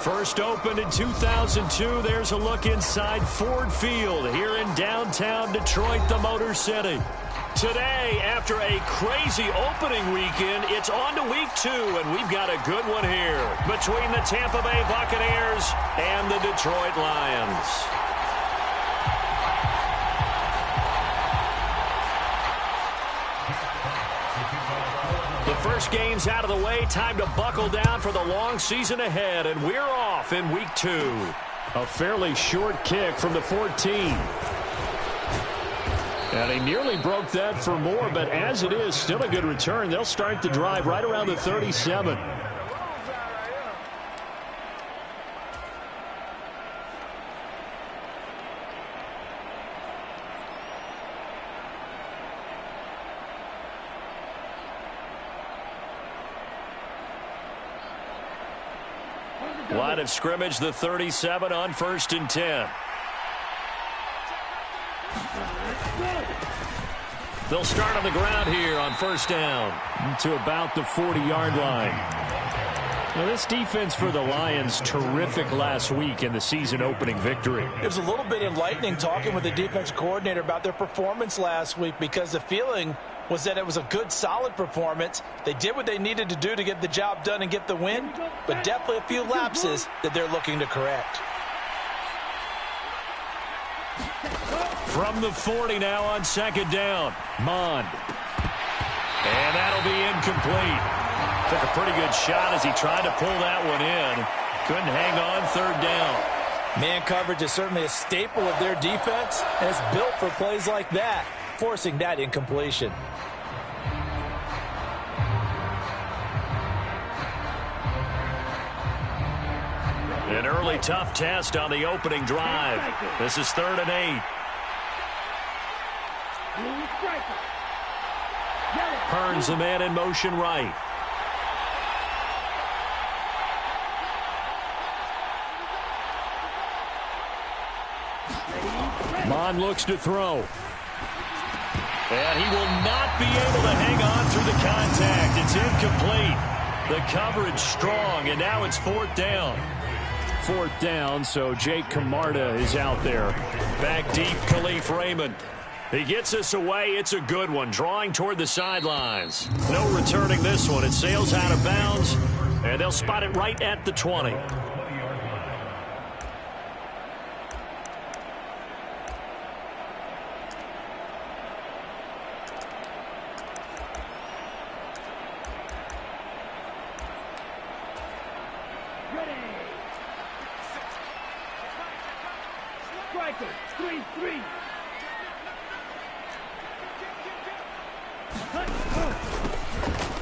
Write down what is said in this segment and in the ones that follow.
First opened in 2002, there's a look inside Ford Field here in downtown Detroit, the Motor City. Today, after a crazy opening weekend, it's on to week 2, and we've got a good one here between the Tampa Bay Buccaneers and the Detroit Lions. The first game's out of the way. Time to buckle down for the long season ahead, and we're off in week 2. A fairly short kick from the 14. And he nearly broke that for more, but as it is, still a good return. They'll start the drive right around the 37. Line of scrimmage, the 37 on 1st and 10. They'll start on the ground here on 1st down to about the 40-yard line. Now, this defense for the Lions, terrific last week in the season-opening victory. It was a little bit enlightening talking with the defense coordinator about their performance last week, because the feeling was that it was a good, solid performance. They did what they needed to do to get the job done and get the win, but definitely a few lapses that they're looking to correct. From the 40 now on 2nd down, Mond. And that'll be incomplete. Took a pretty good shot as he tried to pull that one in. Couldn't hang on 3rd down. Man coverage is certainly a staple of their defense, and it's built for plays like that, forcing that incompletion. An early tough test on the opening drive. This is 3rd and 8. Hearns the man in motion right. Mond looks to throw. And he will not be able to hang on through the contact. It's incomplete. The coverage strong, and now it's 4th down. 4th down, so Jake Camarda is out there. Back deep, Khalif Raymond. He gets us away. It's a good one, drawing toward the sidelines. No returning this one. It sails out of bounds, and they'll spot it right at the 20.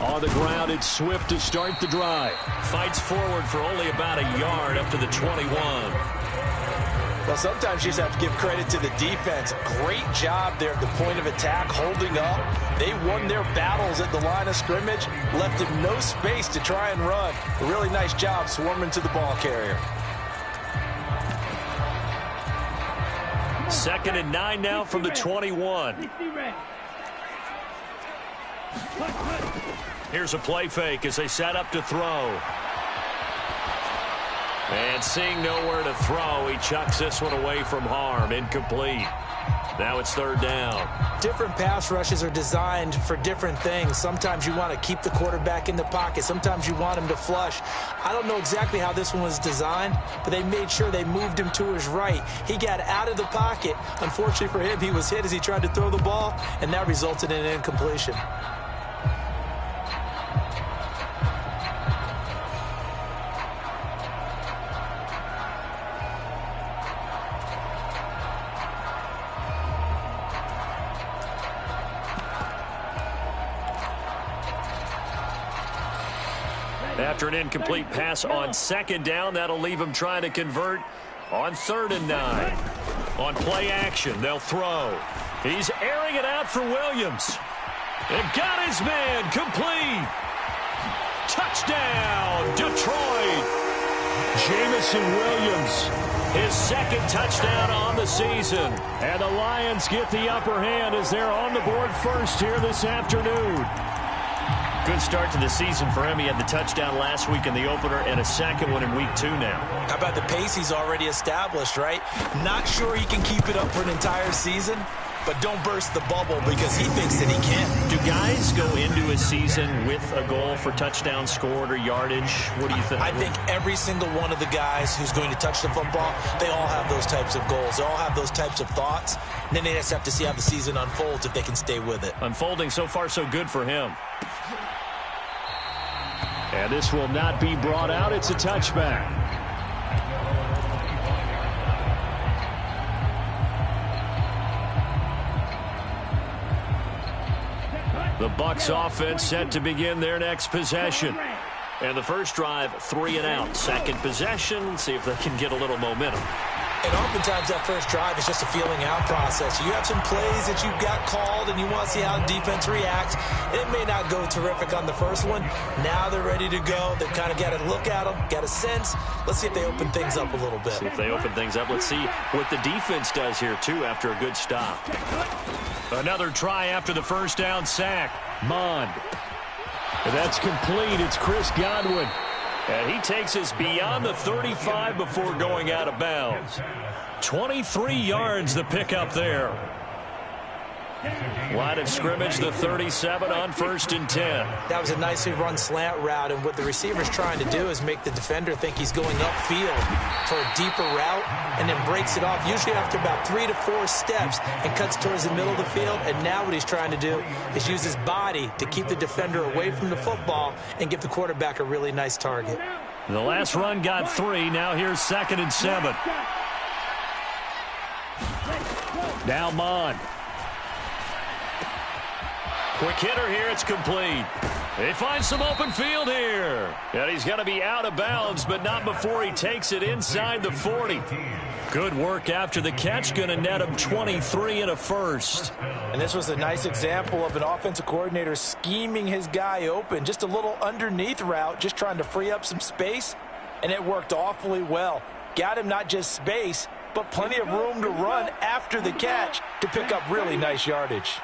On the ground, it's Swift to start the drive. Fights forward for only about a yard up to the 21. Well, sometimes you just have to give credit to the defense. Great job there at the point of attack, holding up. They won their battles at the line of scrimmage, left him no space to try and run. A really nice job swarming to the ball carrier. 2nd and 9 now from the 21. Here's a play fake as they set up to throw. And seeing nowhere to throw, he chucks this one away from harm. Incomplete. Now it's 3rd down. Different pass rushes are designed for different things. Sometimes you want to keep the quarterback in the pocket. Sometimes you want him to flush. I don't know exactly how this one was designed, but they made sure they moved him to his right. He got out of the pocket. Unfortunately for him, he was hit as he tried to throw the ball, and that resulted in an incompletion. After an incomplete pass on 2nd down, that'll leave him trying to convert on 3rd and 9. On play action, they'll throw. He's airing it out for Williams. And got his man complete. Touchdown, Detroit. Jamison Williams, his 2nd touchdown on the season. And the Lions get the upper hand as they're on the board first here this afternoon. Good start to the season for him. He had the touchdown last week in the opener and a second one in week 2 now. How about the pace he's already established, right? Not sure he can keep it up for an entire season, but don't burst the bubble because he thinks that he can. Do guys go into a season with a goal for touchdown scored or yardage? What do you think? I think every single one of the guys who's going to touch the football, they all have those types of goals. They all have those types of thoughts. And then they just have to see how the season unfolds if they can stay with it. Unfolding so far so good for him. And this will not be brought out. It's a touchback. The Bucs offense set to begin their next possession. And the first drive, 3 and out. Second possession, see if they can get a little momentum. And oftentimes that first drive is just a feeling out process. You have some plays that you've got called and you want to see how the defense reacts. It may not go terrific on the first one. Now they're ready to go. They've kind of got to look at them, got a sense. Let's see if they open things up a little bit. See if they open things up. Let's see what the defense does here, too, after a good stop. Another try after the first down sack. Mond. And that's complete. It's Chris Godwin. And he takes us beyond the 35 before going out of bounds. 23 yards the pickup there. Line of scrimmage, the 37 on 1st and 10. That was a nicely run slant route, and what the receiver's trying to do is make the defender think he's going upfield for a deeper route, and then breaks it off, usually after about 3 to 4 steps, and cuts towards the middle of the field. And now what he's trying to do is use his body to keep the defender away from the football and give the quarterback a really nice target. The last run got 3. Now here's 2nd and 7. Now Mond. Quick hitter here, it's complete. They find some open field here. And he's going to be out of bounds, but not before he takes it inside the 40. Good work after the catch, going to net him 23 and a first. And this was a nice example of an offensive coordinator scheming his guy open. Just a little underneath route, just trying to free up some space, and it worked awfully well. Got him not just space, but plenty of room to run after the catch to pick up really nice yardage.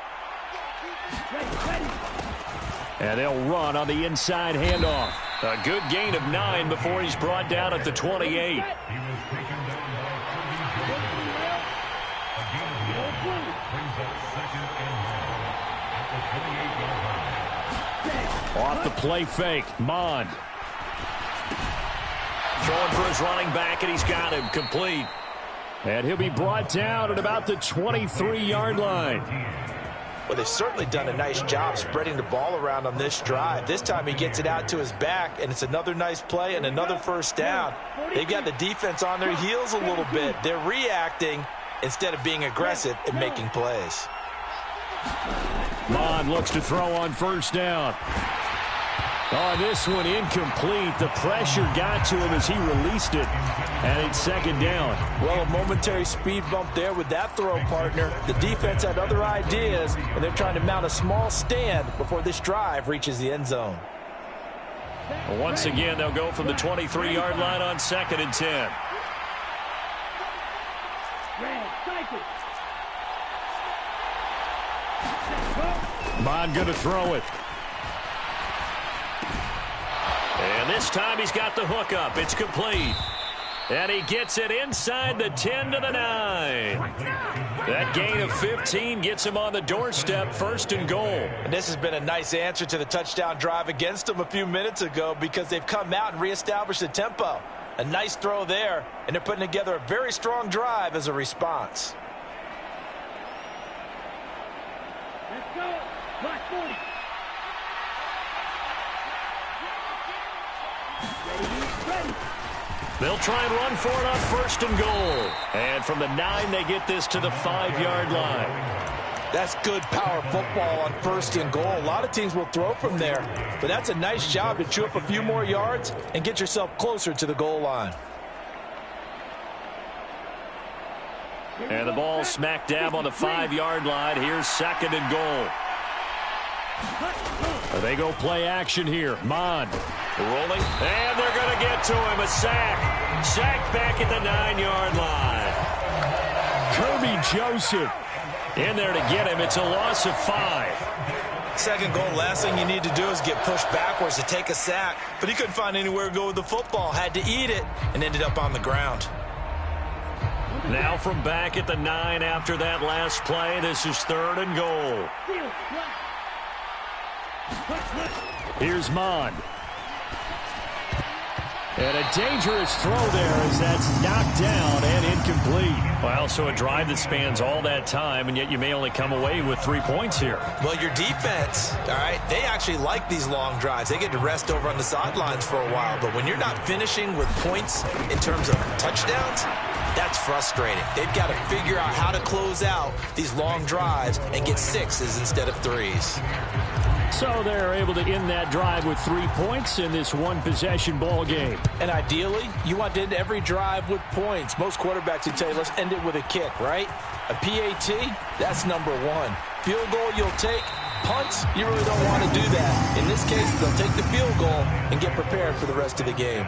And they'll run on the inside handoff. A good gain of 9 before he's brought down at the 28. Off the play fake, Mond. Throwing for his running back, and he's got him complete. And he'll be brought down at about the 23-yard line. Well, they've certainly done a nice job spreading the ball around on this drive. This time he gets it out to his back, and it's another nice play and another first down. They've got the defense on their heels a little bit. They're reacting instead of being aggressive and making plays. Mond looks to throw on first down. Oh, this one incomplete. The pressure got to him as he released it. And it's 2nd down. Well, a momentary speed bump there with that throw, partner. The defense had other ideas, and they're trying to mount a small stand before this drive reaches the end zone. Once again, they'll go from the 23-yard line on 2nd and 10. Mond going to throw it. And this time he's got the hook up. It's complete. And he gets it inside the 10 to the 9. That gain of 15 gets him on the doorstep, 1st and goal. And this has been a nice answer to the touchdown drive against them a few minutes ago because they've come out and reestablished the tempo. A nice throw there, and they're putting together a very strong drive as a response. Let's go. Block 40. Ready. They'll try and run for it on 1st and goal. And from the 9, they get this to the 5-yard line. That's good power football on 1st and goal. A lot of teams will throw from there, but that's a nice job to chew up a few more yards and get yourself closer to the goal line. And the ball smack dab on the 5-yard line. Here's 2nd and goal. They go play action here. Mond rolling, and they're going to get to him. A sack. Sacked back at the 9-yard line. Kirby Joseph in there to get him. It's a loss of 5. Second goal, last thing you need to do is get pushed backwards to take a sack. But he couldn't find anywhere to go with the football. Had to eat it and ended up on the ground. Now from back at the 9 after that last play, this is 3rd and goal. Here's Mon. And a dangerous throw there as that's knocked down and incomplete. Well, so a drive that spans all that time, and yet you may only come away with 3 points here. Well, your defense, all right, they actually like these long drives. They get to rest over on the sidelines for a while. But when you're not finishing with points in terms of touchdowns, that's frustrating. They've got to figure out how to close out these long drives and get 6s instead of 3s. So they're able to end that drive with 3 points in this one-possession ball game. And ideally, you want to end every drive with points. Most quarterbacks would tell you, let's end it with a kick, right? A PAT, that's number 1. Field goal you'll take. Punts, you really don't want to do that. In this case, they'll take the field goal and get prepared for the rest of the game.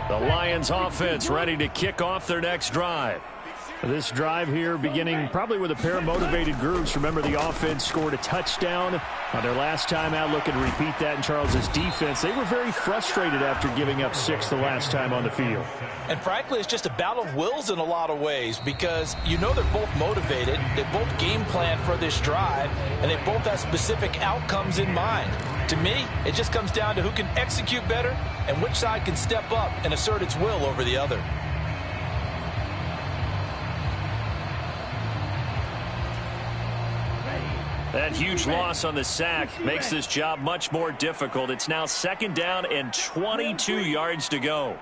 The Lions offense ready to kick off their next drive. This drive here beginning probably with a pair of motivated groups. Remember, the offense scored a touchdown on their last time out, looking to repeat that in Charles's defense. They were very frustrated after giving up 6 the last time on the field. And frankly, it's just a battle of wills in a lot of ways because you know they're both motivated. They both game plan for this drive, and they both have specific outcomes in mind. To me, it just comes down to who can execute better and which side can step up and assert its will over the other. That huge loss on the sack makes this job much more difficult. It's now 2nd down and 22 yards to go.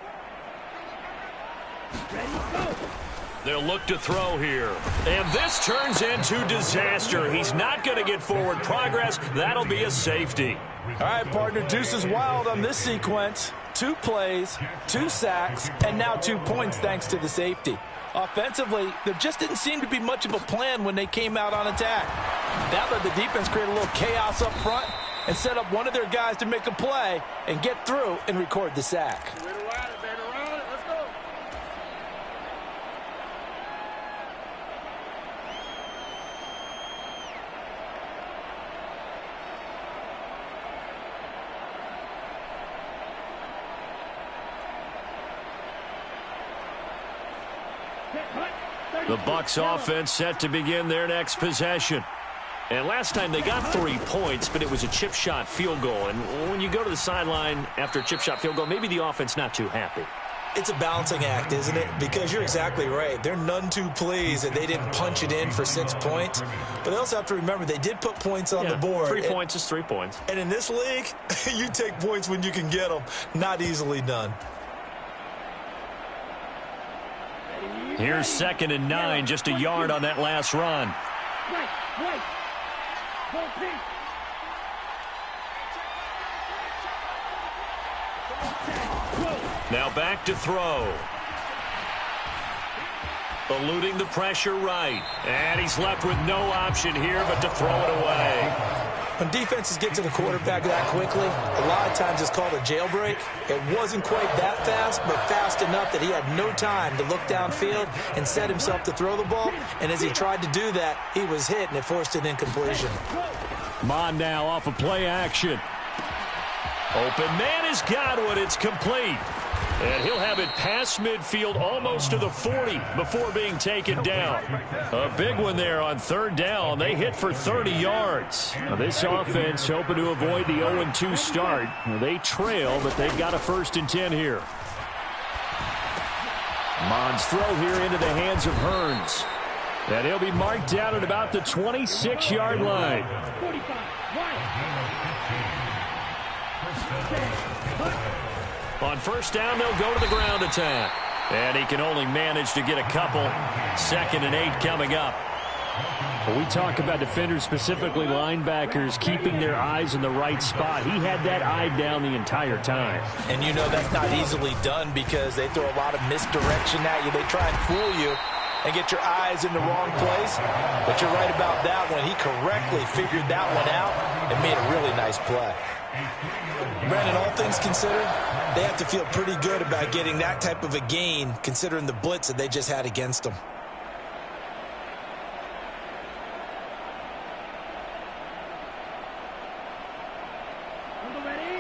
They'll look to throw here. And this turns into disaster. He's not going to get forward progress. That'll be a safety. All right, partner, deuce is wild on this sequence. 2 plays, 2 sacks, and now 2 points thanks to the safety. Offensively, there just didn't seem to be much of a plan when they came out on attack. That let the defense create a little chaos up front and set up one of their guys to make a play and get through and record the sack. The Bucs offense set to begin their next possession. And last time they got 3 points, but it was a chip shot field goal. And when you go to the sideline after a chip shot field goal, maybe the offense not too happy. It's a balancing act, isn't it? Because you're exactly right. They're none too pleased that they didn't punch it in for 6 points. But they also have to remember they did put points on the board. 3 points is 3 points. And in this league, you take points when you can get them. Not easily done. Here's 2nd and 9, just a yard on that last run. Now back to throw. Eluding the pressure right. And he's left with no option here but to throw it away. When defenses get to the quarterback that quickly, a lot of times it's called a jailbreak. It wasn't quite that fast, but fast enough that he had no time to look downfield and set himself to throw the ball. And as he tried to do that, he was hit, and it forced an incompletion. Mon now off of play action. Open man has got one. It's complete. And he'll have it past midfield almost to the 40 before being taken down. A big one there on 3rd down. They hit for 30 yards. Now this offense hoping to avoid the 0-2 start. They trail, but they've got a 1st and 10 here. Mon's throw here into the hands of Hearns. And he'll be marked down at about the 26-yard line. On 1st down, they'll go to the ground attack. And he can only manage to get a couple. 2nd and 8 coming up. When we talk about defenders, specifically linebackers, keeping their eyes in the right spot, he had that eye down the entire time. And you know that's not easily done because they throw a lot of misdirection at you. They try and fool you and get your eyes in the wrong place. But you're right about that one. He correctly figured that one out and made a really nice play. Brandon, all things considered, they have to feel pretty good about getting that type of a gain considering the blitz that they just had against them.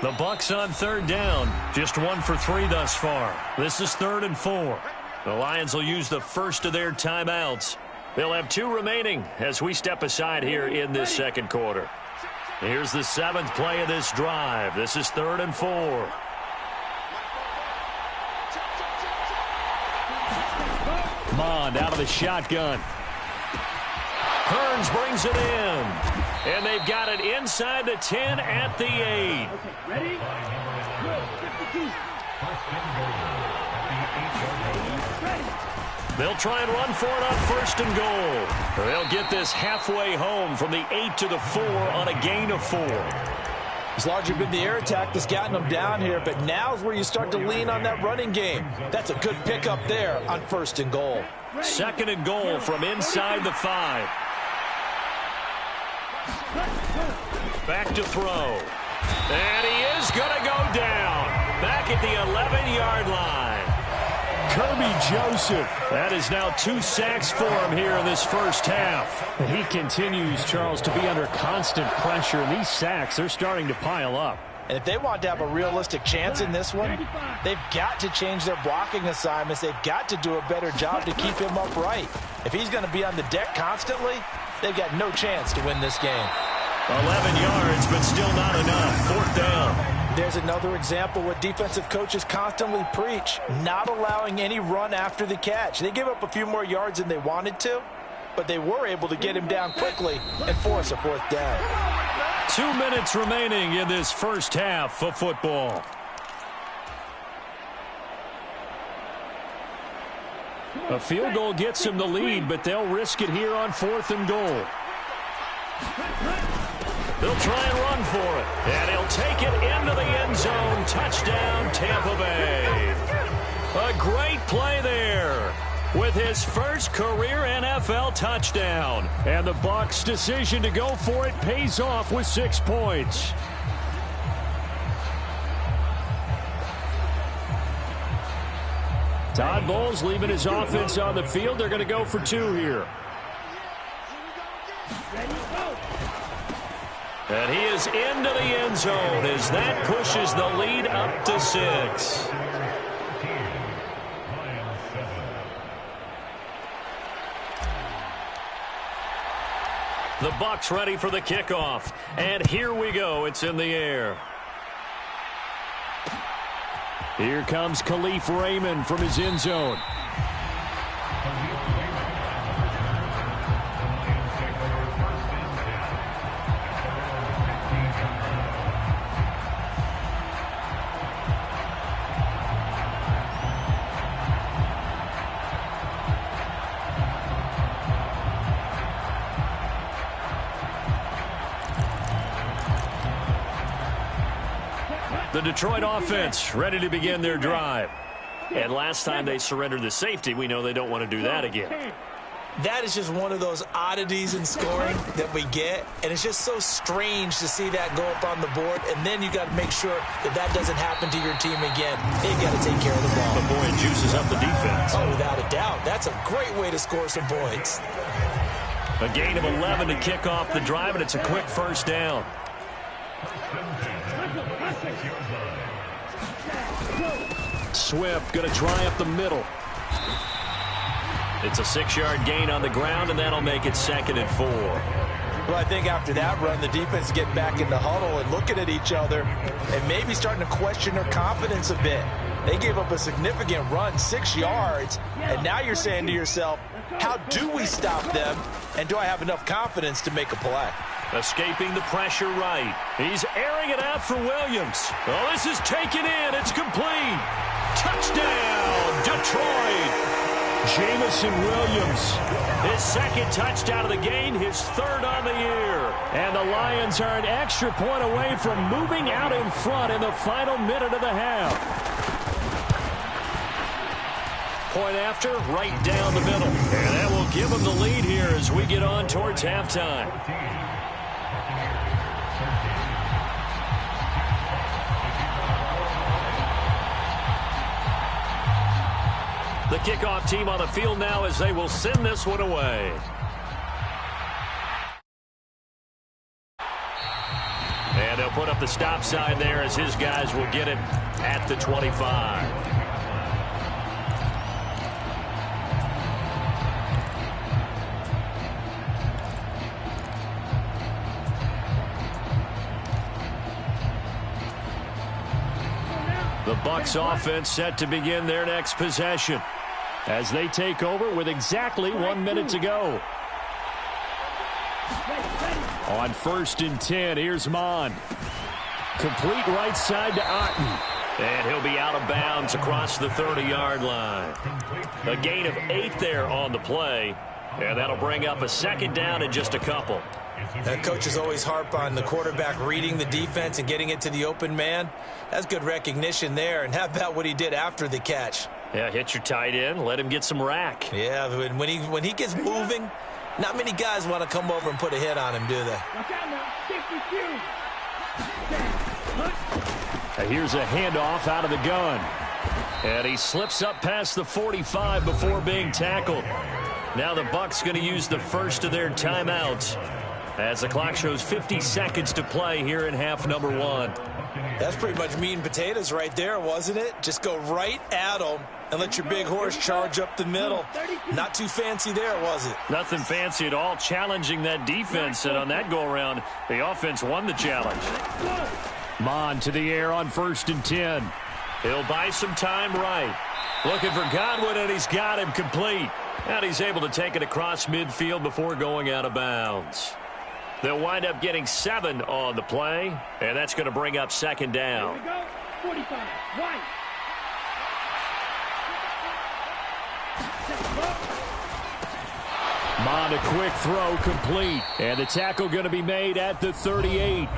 The Bucs on third down. Just 1 for 3 thus far. This is 3rd and 4. The Lions will use the first of their timeouts. They'll have 2 remaining as we step aside here in this second quarter. Here's the 7th play of this drive. This is 3rd and 4. Mond out of the shotgun. Hearns brings it in. And they've got it inside the 10 at the 8. Okay, ready? Good. 52. They'll try and run for it on 1st and goal. They'll get this halfway home from the 8 to the 4 on a gain of 4. It's largely been the air attack that's gotten them down here, but now's where you start to lean on that running game. That's a good pickup there on 1st and goal. 2nd and goal from inside the 5. Back to throw. And he is going to go down. Back at the 11-yard line. Kirby Joseph. That is now 2 sacks for him here in this first half. He continues, Charles, to be under constant pressure. And these sacks, they're starting to pile up. And if they want to have a realistic chance in this one, they've got to change their blocking assignments. They've got to do a better job to keep him upright. If he's going to be on the deck constantly, they've got no chance to win this game. 11 yards, but still not enough. 4th down. There's another example what defensive coaches constantly preach, not allowing any run after the catch. They give up a few more yards than they wanted to, but they were able to get him down quickly and force a 4th down. 2 minutes remaining in this first half of football. A field goal gets them the lead, but they'll risk it here on 4th and goal. They'll try and run for it. And he'll take it into the end zone. Touchdown, Tampa Bay. A great play there with his first career NFL touchdown. And the Bucs' decision to go for it pays off with 6 points. Todd Bowles leaving his offense on the field. They're going to go for 2 here. And he is into the end zone as that pushes the lead up to 6. The Bucs ready for the kickoff. And here we go. It's in the air. Here comes Khalif Raymond from his end zone. The Detroit offense ready to begin their drive. And last time they surrendered the safety, we know they don't want to do that again. That is just one of those oddities in scoring that we get, and it's just so strange to see that go up on the board, and then you got to make sure that that doesn't happen to your team again. They've got to take care of the ball. But boy, it juices up the defense. Oh, without a doubt. That's a great way to score some points. A gain of 11 to kick off the drive, and it's a quick first down. Swift going to try up the middle. It's a 6-yard gain on the ground, and that'll make it 2nd and 4. Well, I think after that run, the defense is getting back in the huddle and looking at each other and maybe starting to question their confidence a bit. They gave up a significant run, 6 yards, and now you're saying to yourself, how do we stop them, and do I have enough confidence to make a play? Escaping the pressure right. He's airing it out for Williams. Oh, this is taken in. It's complete. Touchdown, Detroit. Jamison Williams, his second touchdown of the game, his third on the year. And the Lions are an extra point away from moving out in front in the final minute of the half. Point after, right down the middle. And that will give them the lead here as we get on towards halftime. The kickoff team on the field now as they will send this one away. And they'll put up the stop sign there as his guys will get it at the 25. The Bucs offense set to begin their next possession as they take over with exactly 1 minute to go. On 1st and 10, here's Mon. Complete right side to Otten. And he'll be out of bounds across the 30-yard line. A gain of 8 there on the play, and that'll bring up a second down in just a couple. That coaches always harp on the quarterback reading the defense and getting it to the open man. That's good recognition there. And how about what he did after the catch? Yeah, hit your tight end, let him get some rack. Yeah, when he gets moving, not many guys want to come over and put a hit on him, do they? Watch out now. Here's a handoff out of the gun. And he slips up past the 45 before being tackled. Now the Bucs going to use the first of their timeouts as the clock shows 50 seconds to play here in half number 1. That's pretty much meat and potatoes right there, wasn't it? Just go right at them and let your big horse charge up the middle. Not too fancy there, was it? Nothing fancy at all, challenging that defense. And on that go-around, the offense won the challenge. Mon to the air on 1st and 10. He'll buy some time right. Looking for Godwin, and he's got him complete. And he's able to take it across midfield before going out of bounds. They'll wind up getting 7 on the play, and that's going to bring up second down. Here we go. 45. Right. Mon, a quick throw, complete. And the tackle going to be made at the 38.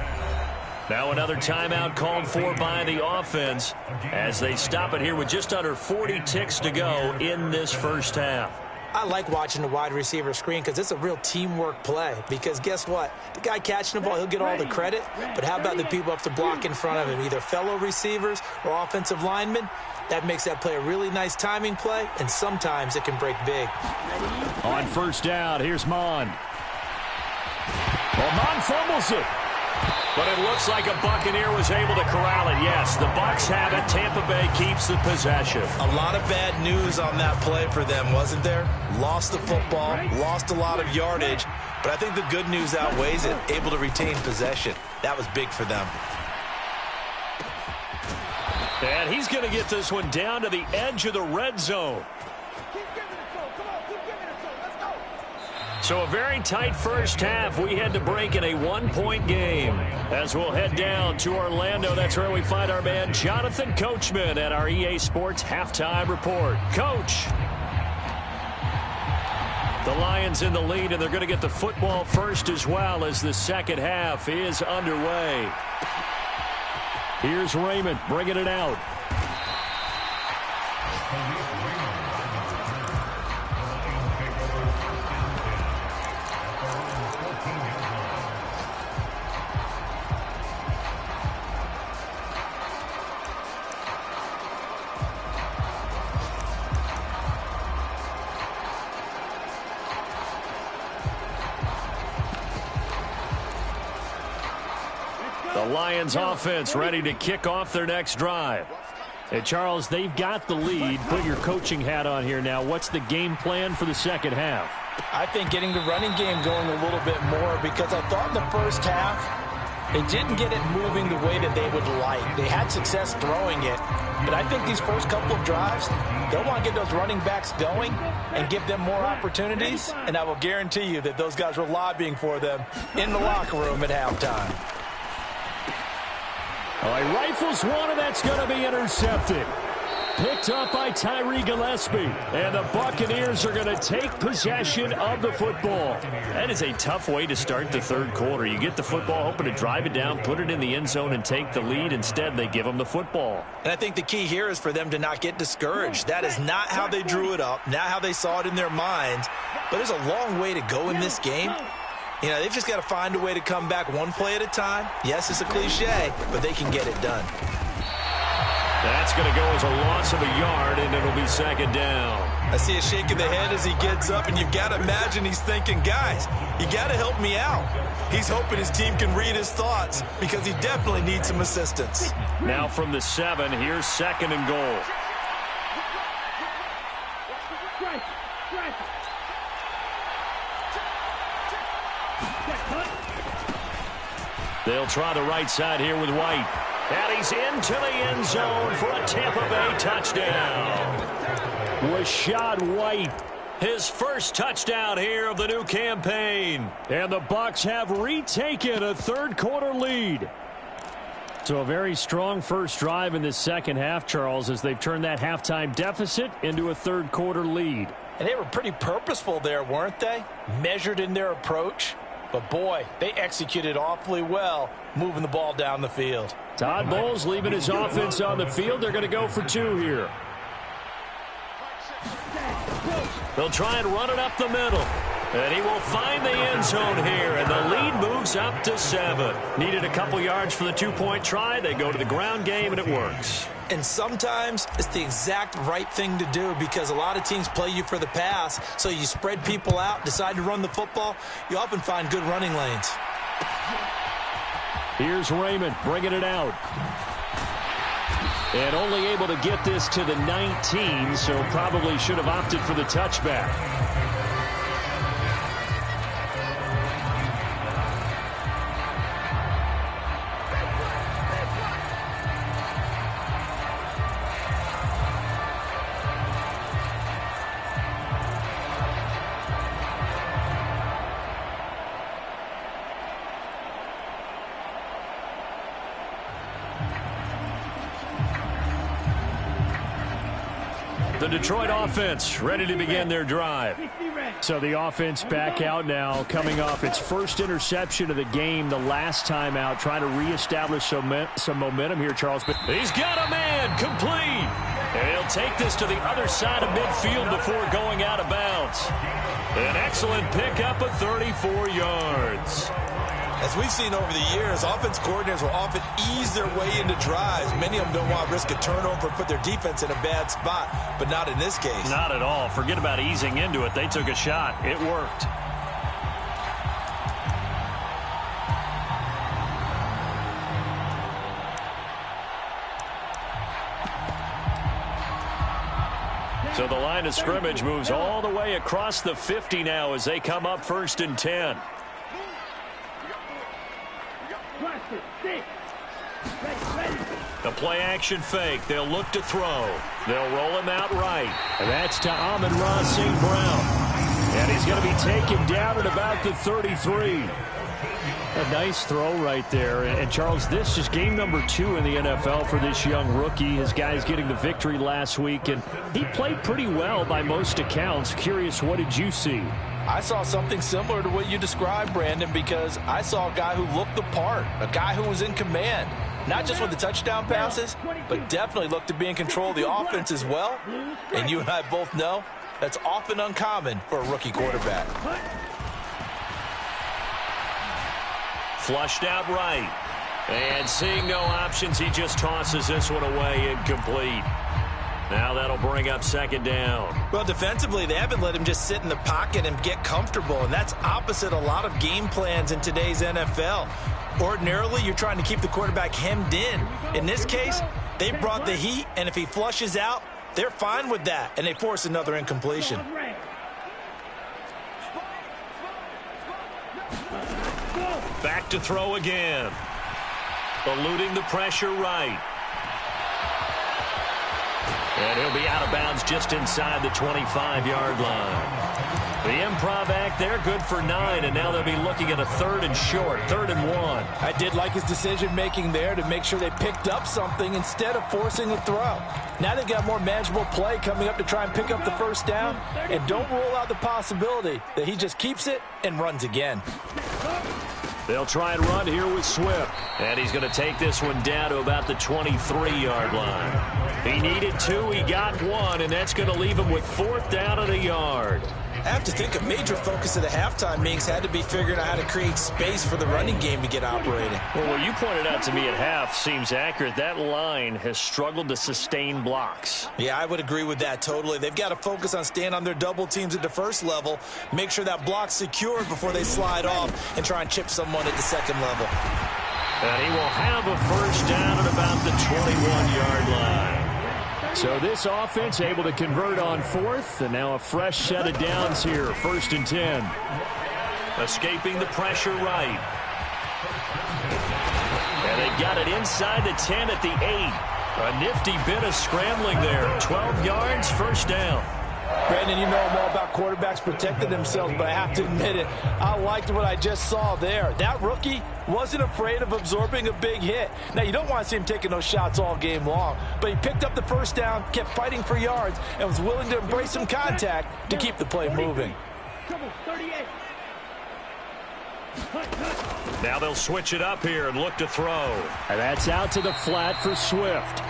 Now another timeout called for by the offense as they stop it here with just under 40 ticks to go in this first half. I like watching the wide receiver screen because it's a real teamwork play. Because guess what? The guy catching the ball, he'll get all the credit. But how about the people up to block in front of him, either fellow receivers or offensive linemen? That makes that play a really nice timing play, and sometimes it can break big. On first down, here's Mon. Well, Mon fumbles it. But it looks like a Buccaneer was able to corral it. Yes, the Bucs have it. Tampa Bay keeps the possession. A lot of bad news on that play for them, wasn't there? Lost the football, lost a lot of yardage, but I think the good news outweighs it. Able to retain possession. That was big for them. And he's going to get this one down to the edge of the red zone. So a very tight first half. We had to break in a 1-point game. As we'll head down to Orlando, that's where we find our man Jonathan Coachman at our EA Sports Halftime Report. Coach. The Lions in the lead, and they're going to get the football first as well as the second half is underway. Here's Raymond bringing it out. The Lions offense ready to kick off their next drive. Hey, Charles, they've got the lead. Put your coaching hat on here now. What's the game plan for the second half? I think getting the running game going a little bit more, because I thought in the first half they didn't get it moving the way that they would like. They had success throwing it, but I think these first couple of drives, they'll want to get those running backs going and give them more opportunities, and I will guarantee you that those guys were lobbying for them in the locker room at halftime. All right, rifles one, and that's going to be intercepted. Picked up by Tyree Gillespie. And the Buccaneers are going to take possession of the football. That is a tough way to start the third quarter. You get the football, hoping to drive it down, put it in the end zone, and take the lead. Instead, they give them the football. And I think the key here is for them to not get discouraged. That is not how they drew it up, not how they saw it in their minds. But there's a long way to go in this game. You know, they've just got to find a way to come back one play at a time. Yes, it's a cliche, but they can get it done. That's going to go as a loss of a yard, and it'll be second down. I see a shake of the head as he gets up, and you've got to imagine he's thinking, guys, you got to help me out. He's hoping his team can read his thoughts because he definitely needs some assistance. Now from the 7, here's second and goal. They'll try the right side here with White. And he's into the end zone for a Tampa Bay touchdown. Rashad White, his first touchdown here of the new campaign. And the Bucs have retaken a third quarter lead. So a very strong first drive in the second half, Charles, as they've turned that halftime deficit into a third quarter lead. And they were pretty purposeful there, weren't they? Measured in their approach. But, boy, they executed awfully well moving the ball down the field. Todd Bowles leaving his offense on the field. They're going to go for 2 here. They'll try and run it up the middle. And he will find the end zone here. And the lead moves up to 7. Needed a couple yards for the 2-point try. They go to the ground game, and it works. And sometimes it's the exact right thing to do because a lot of teams play you for the pass. So you spread people out, decide to run the football. You often find good running lanes. Here's Raymond bringing it out. And only able to get this to the 19, so probably should have opted for the touchback. The Detroit offense ready to begin their drive. So the offense back out now, coming off its first interception of the game the last time out, trying to reestablish some momentum here, Charles. But he's got a man complete. And he'll take this to the other side of midfield before going out of bounds. An excellent pickup of 34 yards. As we've seen over the years, offense coordinators will often ease their way into drives. Many of them don't want to risk a turnover or put their defense in a bad spot, but not in this case. Not at all. Forget about easing into it. They took a shot. It worked. So the line of scrimmage moves all the way across the 50 now as they come up 1st and 10. The play-action fake. They'll look to throw. They'll roll him out right. And that's to Amon-Ra St. Brown. And he's going to be taken down at about the 33. A nice throw right there. And Charles, this is game number 2 in the NFL for this young rookie. His guys getting the victory last week, and he played pretty well by most accounts. Curious, what did you see? I saw something similar to what you described, Brandon, because I saw a guy who looked the part, a guy who was in command, not just with the touchdown passes, but definitely looked to be in control of the offense as well. And you and I both know that's often uncommon for a rookie quarterback. Flushed out right. And seeing no options, he just tosses this one away, incomplete. Now that'll bring up 2nd down. Well, defensively, they haven't let him just sit in the pocket and get comfortable, and that's opposite a lot of game plans in today's NFL. Ordinarily, you're trying to keep the quarterback hemmed in. In this case, they brought the heat, and if he flushes out, they're fine with that, and they force another incompletion. Back to throw again. Eluding the pressure right. And he'll be out of bounds just inside the 25-yard line. The improv act there, good for 9, and now they'll be looking at a 3rd and short, 3rd and 1. I did like his decision-making there to make sure they picked up something instead of forcing a throw. Now they've got more manageable play coming up to try and pick up the first down, and don't rule out the possibility that he just keeps it and runs again. They'll try and run here with Swift. And he's going to take this one down to about the 23-yard line. He needed 2, he got 1, and that's going to leave him with 4th down and a yard. I have to think a major focus of the halftime meetings had to be figuring out how to create space for the running game to get operating. Well, what you pointed out to me at half seems accurate. That line has struggled to sustain blocks. Yeah, I would agree with that totally. They've got to focus on staying on their double teams at the first level, make sure that block's secured before they slide off and try and chip someone at the second level. And he will have a first down at about the 21-yard line. So this offense able to convert on 4th, and now a fresh set of downs here, 1st and 10. Escaping the pressure right. And they got it inside the 10 at the 8. A nifty bit of scrambling there. 12 yards, first down. Brandon, you know I'm all about quarterbacks protecting themselves, but I have to admit it, I liked what I just saw there. That rookie wasn't afraid of absorbing a big hit. Now, you don't want to see him taking those shots all game long, but he picked up the first down, kept fighting for yards, and was willing to embrace some contact to keep the play moving. Now they'll switch it up here and look to throw. And that's out to the flat for Swift.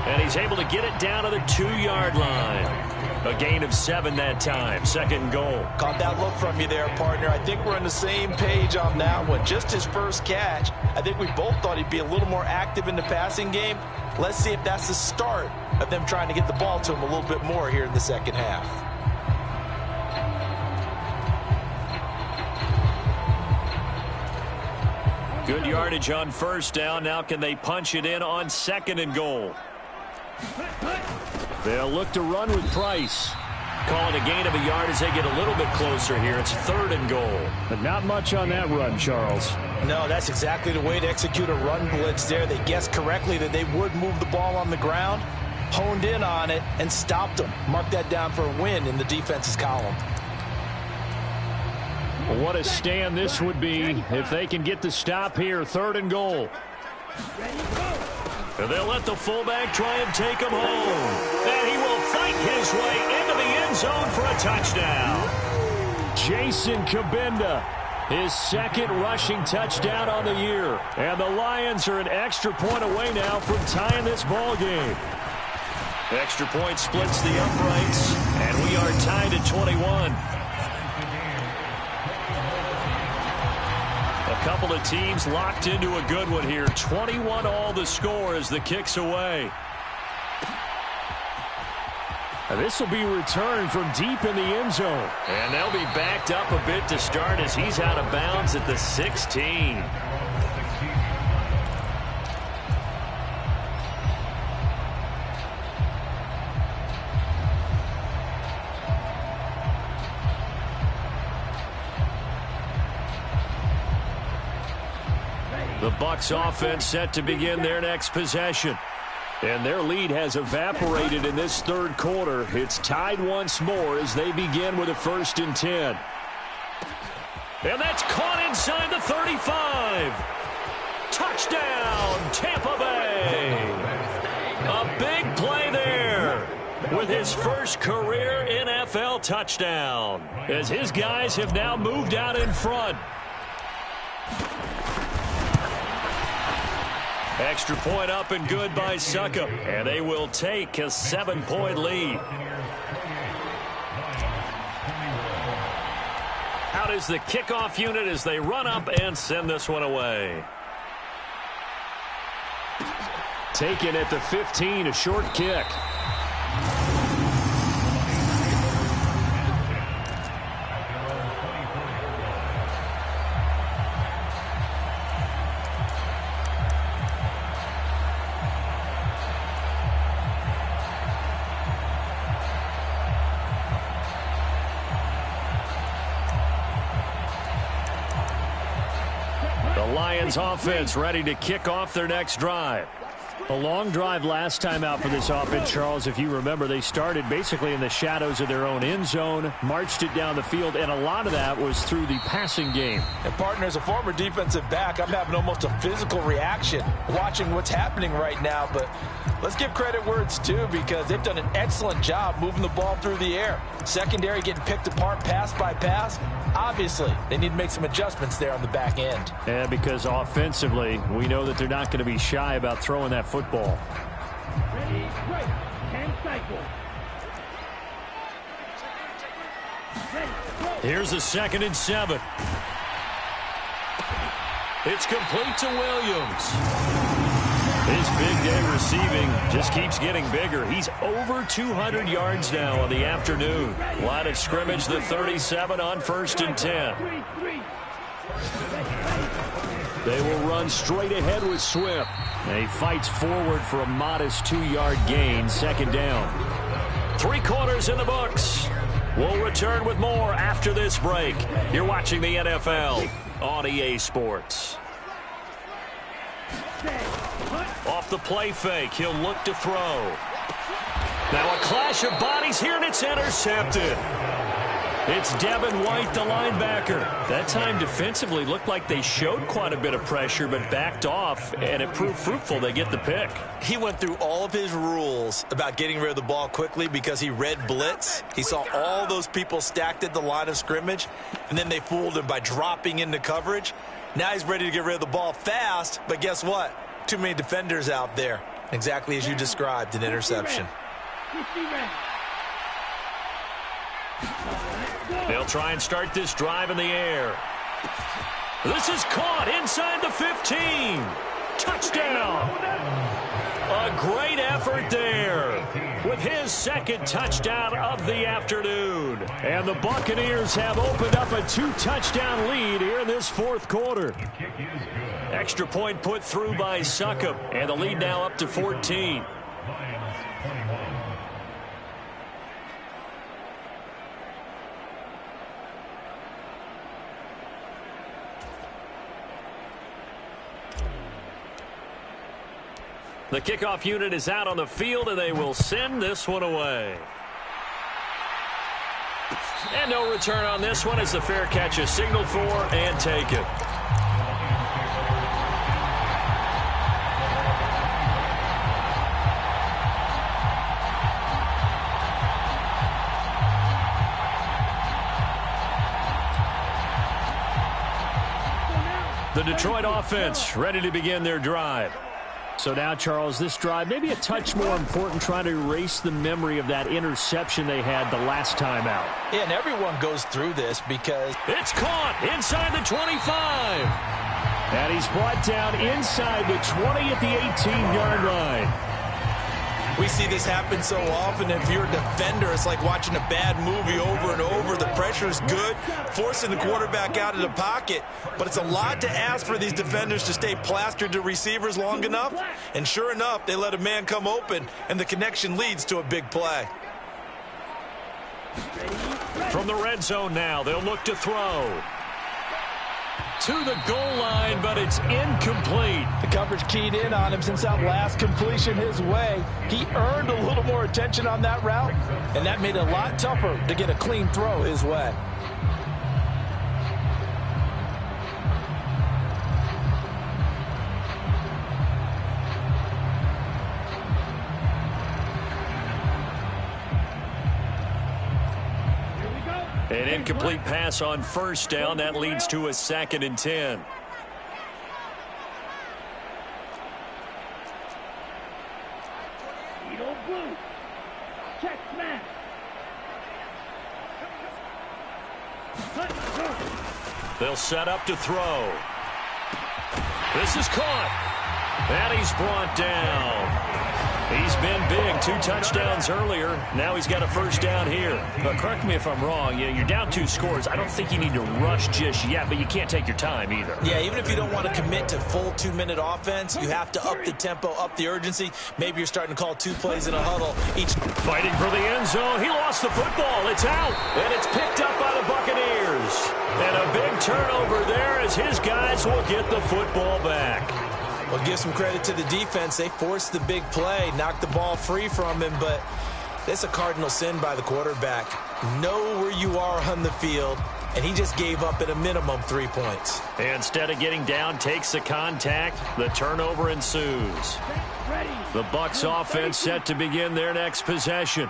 And he's able to get it down to the 2-yard line. A gain of 7 that time. 2nd and goal. Caught that look from you there, partner. I think we're on the same page on that one. Just his first catch. I think we both thought he'd be a little more active in the passing game. Let's see if that's the start of them trying to get the ball to him a little bit more here in the second half. Good yardage on first down. Now can they punch it in on 2nd and goal? They'll look to run with Price. Call it a gain of a yard as they get a little bit closer here. It's 3rd and goal. But not much on that run, Charles. No, that's exactly the way to execute a run blitz there. They guessed correctly that they would move the ball on the ground, honed in on it, and stopped them. Mark that down for a win in the defense's column. Well, what a stand this would be if they can get the stop here. 3rd and goal. And they'll let the fullback try and take him home. And he will fight his way into the end zone for a touchdown. Jason Kabinda, his 2nd rushing touchdown on the year. And the Lions are an extra point away now from tying this ball game. Extra point splits the uprights, and we are tied at 21. A couple of teams locked into a good one here. 21 all the score as the kick's away. And this will be returned from deep in the end zone. And they'll be backed up a bit to start as he's out of bounds at the 16. The Bucs offense set to begin their next possession. And their lead has evaporated in this 3rd quarter. It's tied once more as they begin with a 1st and 10. And that's caught inside the 35. Touchdown, Tampa Bay. A big play there with his first career NFL touchdown as his guys have now moved out in front. Extra point up and good by Succop. And they will take a 7-point lead. Out is the kickoff unit as they run up and send this one away. Taken at the 15, a short kick. Lions offense ready to kick off their next drive. A long drive last time out for this offense, Charles. If you remember, they started basically in the shadows of their own end zone, marched it down the field, and a lot of that was through the passing game. And partner, as a former defensive back, I'm having almost a physical reaction watching what's happening right now. But let's give credit where it's due, because they've done an excellent job moving the ball through the air. Secondary getting picked apart pass by pass. Obviously, they need to make some adjustments there on the back end. Yeah, because offensively, we know that they're not going to be shy about throwing that football. Ready, right, 10 cycle. Ready, go. Here's a 2nd and 7. It's complete to Williams. His big day receiving just keeps getting bigger. He's over 200 yards now on the afternoon. Line of scrimmage, the 37 on 1st and 10. They will run straight ahead with Swift. And he fights forward for a modest 2-yard gain, 2nd down. 3 quarters in the books. We'll return with more after this break. You're watching the NFL on EA Sports. Off the play fake, he'll look to throw. Now a clash of bodies here, and it's intercepted. It's Devin White, the linebacker. That time defensively looked like they showed quite a bit of pressure, but backed off, and it proved fruitful. They get the pick. He went through all of his rules about getting rid of the ball quickly because he read blitz. He saw all those people stacked at the line of scrimmage, and then they fooled him by dropping into coverage. Now he's ready to get rid of the ball fast, but guess what? Too many defenders out there. Exactly as you described, an interception. They'll try and start this drive in the air. This is caught inside the 15. Touchdown. A great effort there with his 2nd touchdown of the afternoon. And the Buccaneers have opened up a 2-touchdown lead here in this 4th quarter. Extra point put through by Succop, and the lead now up to 14. The kickoff unit is out on the field, and they will send this one away. And no return on this one as the fair catch is signaled for and taken. The Detroit offense ready to begin their drive. So now, Charles, this drive maybe a touch more important, trying to erase the memory of that interception they had the last time out. Yeah, and everyone goes through this because it's caught inside the 25. And he's brought down inside the 20 at the 18-yard line. We see this happen so often. If you're a defender, it's like watching a bad movie over and over. The pressure is good, forcing the quarterback out of the pocket. But it's a lot to ask for these defenders to stay plastered to receivers long enough. And sure enough, they let a man come open, and the connection leads to a big play. From the red zone now, they'll look to throw. To the goal line, but it's incomplete. The coverage keyed in on him since that last completion his way. He earned a little more attention on that route, and that made it a lot tougher to get a clean throw his way. An incomplete pass on 1st down. That leads to a 2nd and 10. Blue. Check smash. They'll set up to throw. This is caught. And he's brought down. He's been big. 2 touchdowns earlier. Now he's got a 1st down here. But correct me if I'm wrong. You're down 2 scores. I don't think you need to rush just yet, but you can't take your time either. Yeah, even if you don't want to commit to full 2-minute offense, you have to up the tempo, up the urgency. Maybe you're starting to call 2 plays in a huddle. Each fighting for the end zone. He lost the football. It's out. And it's picked up by the Buccaneers. And a big turnover there as his guys will get the football back. Well, give some credit to the defense. They forced the big play, knocked the ball free from him, but that's a cardinal sin by the quarterback. Know where you are on the field, and he just gave up at a minimum 3 points. Instead of getting down, takes the contact. The turnover ensues. The Bucs offense set to begin their next possession.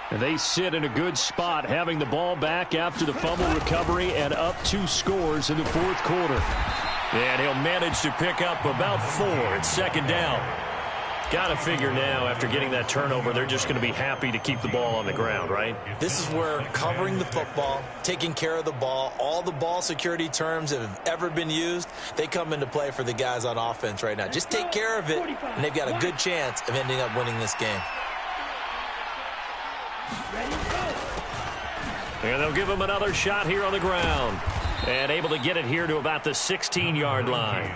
And they sit in a good spot, having the ball back after the fumble recovery and up 2 scores in the fourth quarter. And he'll manage to pick up about 4 at second down. Got to figure now, after getting that turnover, they're just going to be happy to keep the ball on the ground, right? This is where covering the football, taking care of the ball, all the ball security terms that have ever been used, they come into play for the guys on offense right now. Just take care of it, and they've got a good chance of ending up winning this game. And they'll give him another shot here on the ground. And able to get it here to about the 16-yard line.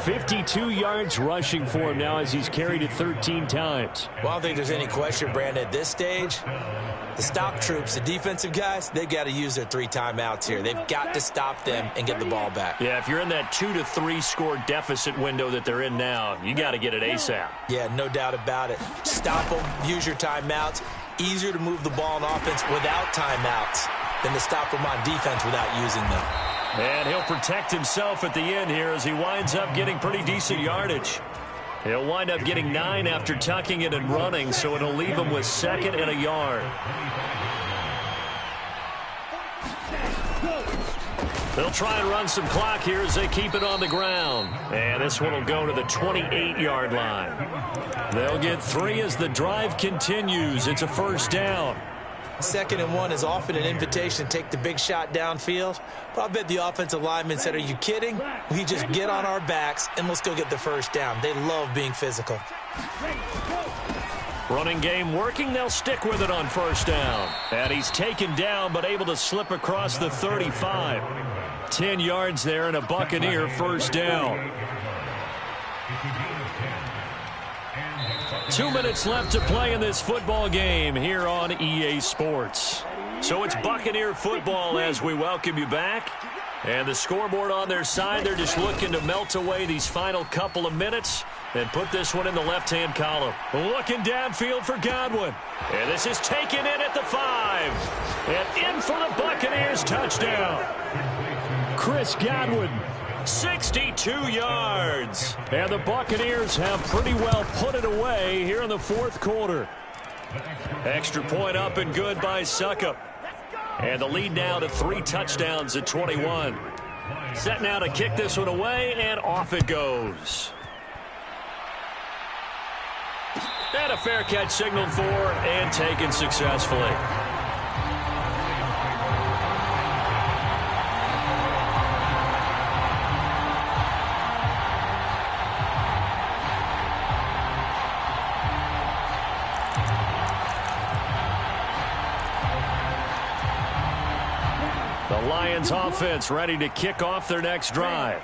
52 yards rushing for him now as he's carried it 13 times. Well, I don't think there's any question, Brandon, at this stage, the stop troops, the defensive guys, they've got to use their 3 timeouts here. They've got to stop them and get the ball back. Yeah, if you're in that 2 to 3 score deficit window that they're in now, you got to get it ASAP. Yeah, no doubt about it. Stop them, use your timeouts. Easier to move the ball on offense without timeouts than to stop them on defense without using them. And he'll protect himself at the end here as he winds up getting pretty decent yardage. He'll wind up getting 9 after tucking it and running, so it'll leave him with 2nd and a yard. They'll try and run some clock here as they keep it on the ground. And this one will go to the 28-yard line. They'll get 3 as the drive continues. It's a first down. 2nd and 1 is often an invitation to take the big shot downfield. But I bet the offensive lineman said, are you kidding? We just get on our backs and let's go get the first down. They love being physical. Running game working. They'll stick with it on first down. And he's taken down but able to slip across the 35. 10 yards there and a Buccaneer first down. 2 minutes left to play in this football game here on EA Sports. So it's Buccaneer football as we welcome you back. And the scoreboard on their side, they're just looking to melt away these final couple of minutes and put this one in the left-hand column. Looking downfield for Godwin. And this is taken in at the 5. And in for the Buccaneers touchdown. Chris Godwin. 62 yards. And the Buccaneers have pretty well put it away here in the fourth quarter. Extra point up and good by Suckup. And the lead now to 3 touchdowns at 21. Set now to kick this one away, and off it goes. And a fair catch signaled for and taken successfully. Lions offense ready to kick off their next drive.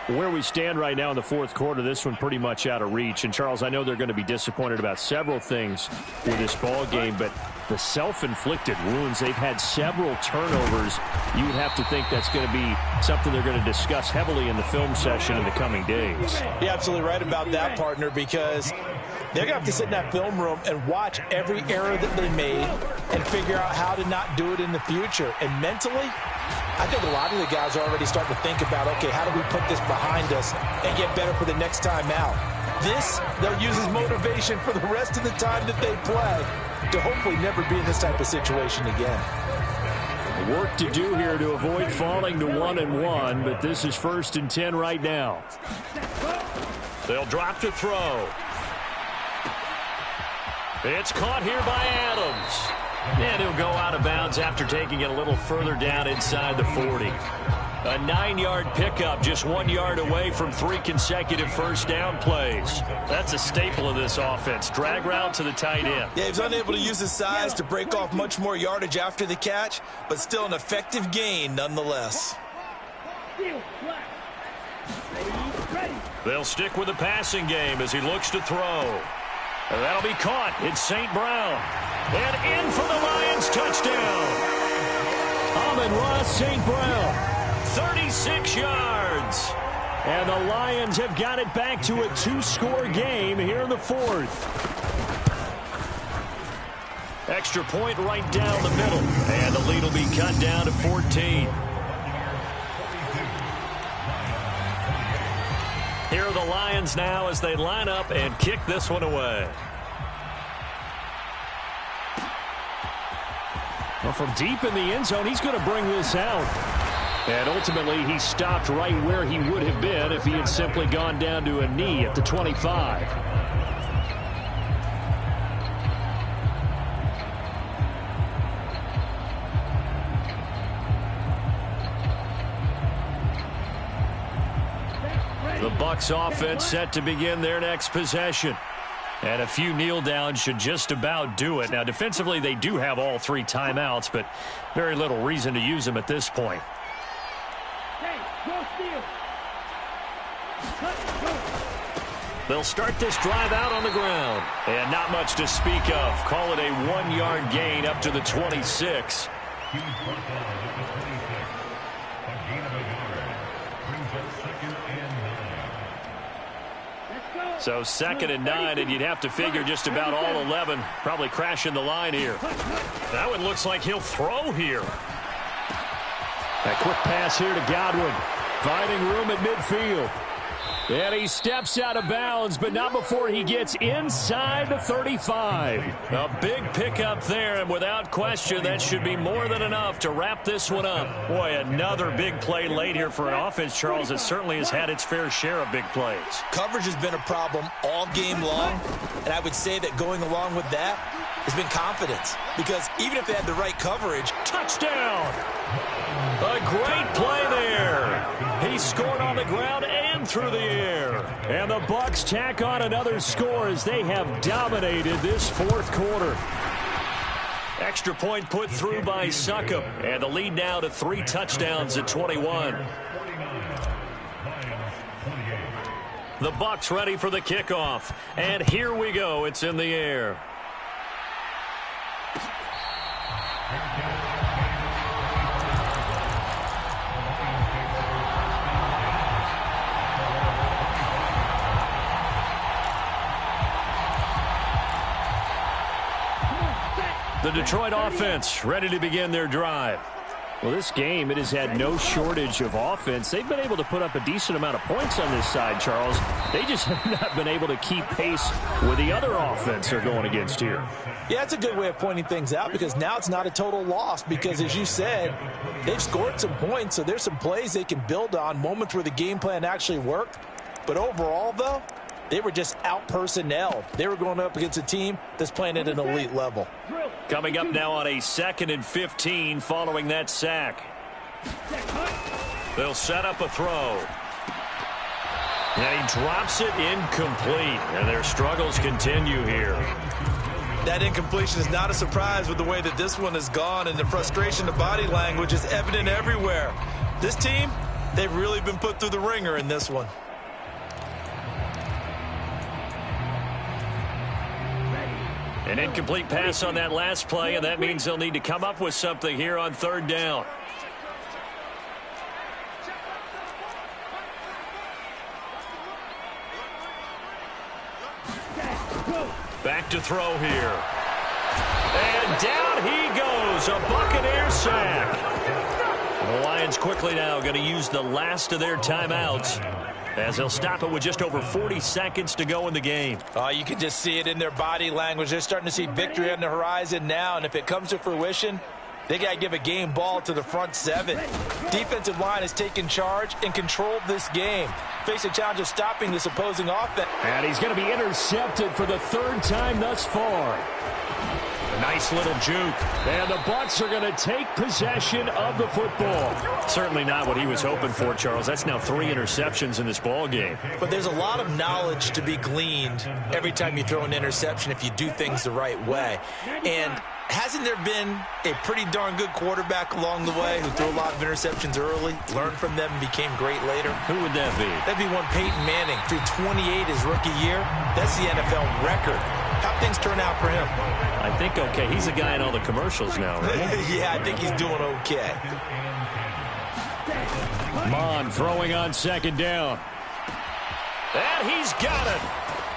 Where we stand right now in the fourth quarter, this one pretty much out of reach. And, Charles, I know they're going to be disappointed about several things with this ball game, but the self-inflicted wounds, they've had several turnovers. You would have to think that's going to be something they're going to discuss heavily in the film session in the coming days. You're absolutely right about that, partner, because they're going to have to sit in that film room and watch every error that they made and figure out how to not do it in the future. And mentally, I think a lot of the guys are already starting to think about, okay, how do we put this behind us and get better for the next time out? This, they'll use as motivation for the rest of the time that they play to hopefully never be in this type of situation again. Work to do here to avoid falling to 1-1, but this is 1st and 10 right now. They'll drop to throw. It's caught here by Adams. And he'll go out of bounds after taking it a little further down inside the 40. A 9-yard pickup, just 1 yard away from 3 consecutive first down plays. That's a staple of this offense. Drag route to the tight end. Yeah, he was unable to use his size to break off much more yardage after the catch, but still an effective gain nonetheless. They'll stick with the passing game as he looks to throw. And that'll be caught. It's St. Brown. And in for the Lions touchdown. Amon-Ra St. Brown. 36 yards. And the Lions have got it back to a 2-score game here in the fourth. Extra point right down the middle. And the lead will be cut down to 14. Here are the Lions now as they line up and kick this one away. Well, from deep in the end zone, he's going to bring this out. And ultimately, he stopped right where he would have been if he had simply gone down to a knee at the 25. The Bucs offense set to begin their next possession. And a few kneel downs should just about do it. Now, defensively, they do have all 3 timeouts, but very little reason to use them at this point. They'll start this drive out on the ground. And not much to speak of. Call it a 1-yard gain up to the 26. So 2nd and 9, and you'd have to figure just about all 11 probably crashing the line here. That one looks like he'll throw here. A quick pass here to Godwin. Finding room at midfield. And he steps out of bounds, but not before he gets inside the 35. A big pickup there, and without question, that should be more than enough to wrap this one up. Boy, another big play late here for an offense, Charles, that certainly has had its fair share of big plays. Coverage has been a problem all game long, and I would say that going along with that has been confidence. Because even if they had the right coverage... Touchdown! A great play there. He scored on the ground and through the air. And the Bucs tack on another score as they have dominated this fourth quarter. Extra point put through by Succop. And the lead now to 3 touchdowns at 21. The Bucs ready for the kickoff. And here we go. It's in the air. The Detroit offense ready to begin their drive. Well, this game, it has had no shortage of offense. They've been able to put up a decent amount of points on this side, Charles. They just have not been able to keep pace with the other offense they're going against here. Yeah, that's a good way of pointing things out because now it's not a total loss because, as you said, they've scored some points, so there's some plays they can build on, moments where the game plan actually worked. But overall, though, they were just out-personnelled. They were going up against a team that's playing at an elite level. Coming up now on a 2nd and 15 following that sack. They'll set up a throw. And he drops it incomplete. And their struggles continue here. That incompletion is not a surprise with the way that this one has gone, and the frustration, the body language is evident everywhere. This team, they've really been put through the ringer in this one. An incomplete pass on that last play, and that means they'll need to come up with something here on 3rd down. Back to throw here. And down he goes, a Buccaneer sack. The Lions quickly now going to use the last of their timeouts, as they'll stop it with just over 40 seconds to go in the game. You can just see it in their body language. They're starting to see victory on the horizon now, and if it comes to fruition, they got to give a game ball to the front 7. Defensive line has taken charge and controlled this game. Face a challenge of stopping this opposing offense. And he's going to be intercepted for the 3rd time thus far. A nice little juke. And the Bucs are going to take possession of the football. Certainly not what he was hoping for, Charles. That's now 3 interceptions in this ball game. But there's a lot of knowledge to be gleaned every time you throw an interception if you do things the right way. And hasn't there been a pretty darn good quarterback along the way who threw a lot of interceptions early, learned from them, and became great later? Who would that be? That'd be one Peyton Manning. Threw 28 his rookie year. That's the NFL record. How'd things turn out for him? I think okay. He's a guy in all the commercials now, right? Yeah, I think he's doing okay. Mon throwing on second down. And he's got it.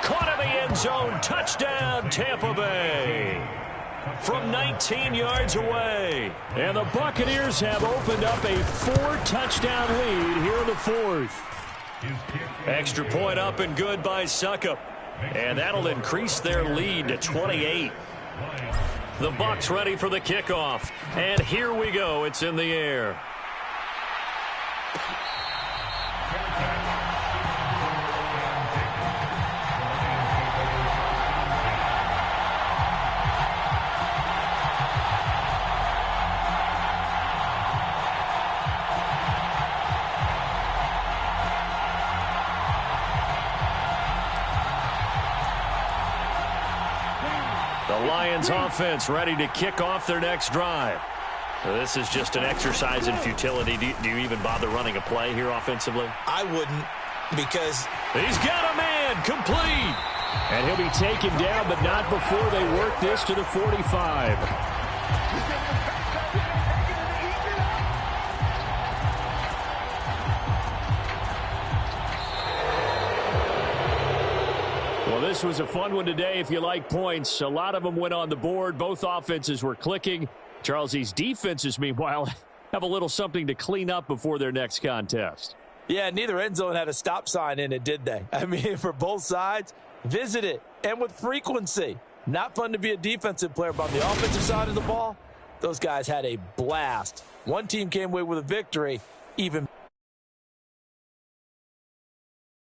Caught in the end zone. Touchdown, Tampa Bay. From 19 yards away. And the Buccaneers have opened up a 4-touchdown lead here in the fourth. Extra point up and good by Succop. And that'll increase their lead to 28. The Bucs ready for the kickoff. And here we go. It's in the air. The Lions offense ready to kick off their next drive. This is just an exercise in futility. Do you even bother running a play here offensively? I wouldn't, because he's got a man complete. And he'll be taken down, but not before they work this to the 45. Well, this was a fun one today if you like points. A lot of them went on the board. Both offenses were clicking. Charles, these defenses, meanwhile, have a little something to clean up before their next contest. Yeah, neither end zone had a stop sign in it, did they? I mean, for both sides, visit it, and with frequency. Not fun to be a defensive player, but on the offensive side of the ball, those guys had a blast. One team came away with a victory, even